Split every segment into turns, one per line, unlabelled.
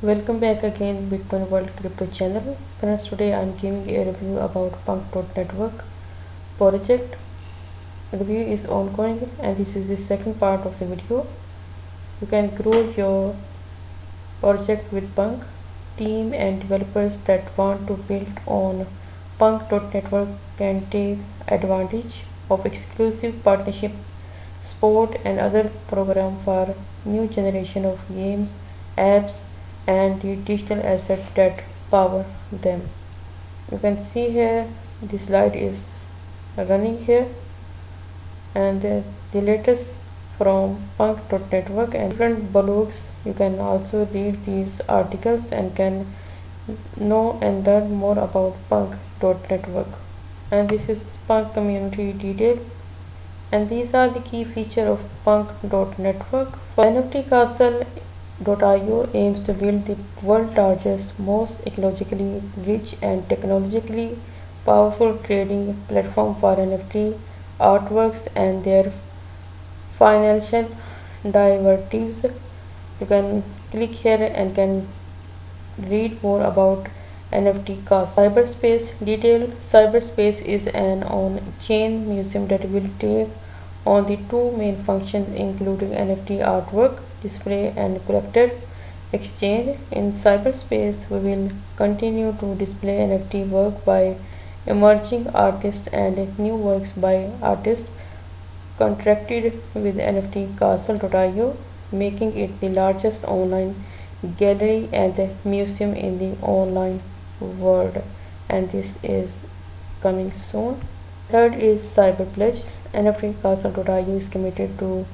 Welcome back again Bitcoin World Crypto channel. Friends, today I am giving a review about Punk.network project. Review is ongoing and this is the second part of the video. You can grow your project with Punk. Team and developers that want to build on Punk.network can take advantage of exclusive partnership support and other program for new generation of games, apps and the digital assets that power them. You can see here the slide is running here and the latest from Punk.network and different blogs. You can also read these articles and can know and learn more about Punk.network. And this is Punk community detail. And these are the key features of Punk.network. For NFT Castle.io aims to build the world's largest, most ecologically rich and technologically powerful trading platform for NFT artworks and their financial derivatives. You can click here and can read more about NFT Castle. Cyberspace detail. Cyberspace is an on-chain museum that will take on the two main functions including NFT artwork display and collector exchange. In cyberspace, we will continue to display NFT work by emerging artists and new works by artists contracted with NFT Castle.io, making it the largest online gallery and museum in the online world. And this is coming soon. Third is Cyber Pledge. NFT Castle.io is committed to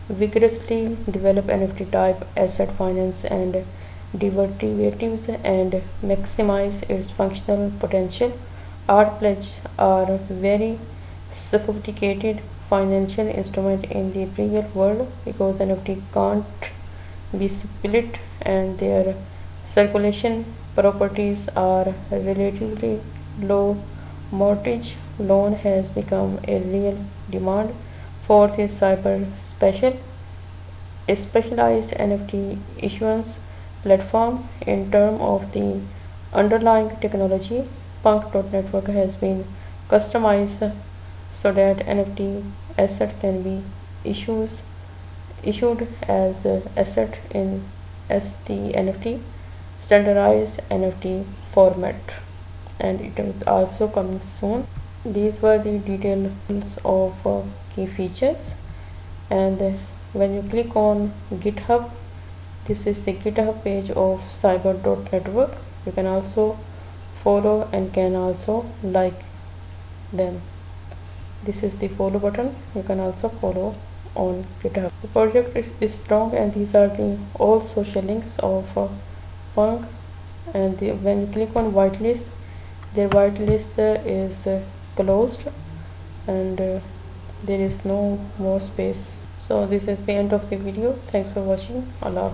vigorously develop NFT type asset finance and derivatives and maximize its functional potential. Art pledges are very sophisticated financial instrument in the real world because NFT can't be split and their circulation properties are relatively low. Mortgage loan has become a real demand. Fourth is Cyber Special, a specialized NFT issuance platform. In terms of the underlying technology, Punk.network has been customized so that NFT asset can be issued as asset in STNFT standardized NFT format, and it is also coming soon. These were the details of key features. And when you click on GitHub, this is the GitHub page of Cyber.network. You can also follow and can also like them. This is the follow button. You can also follow on GitHub. The project is strong and these are the all social links of Punk. And when you click on whitelist, their whitelist is closed and there is no more space. So this is the end of the video. Thanks for watching. Allah.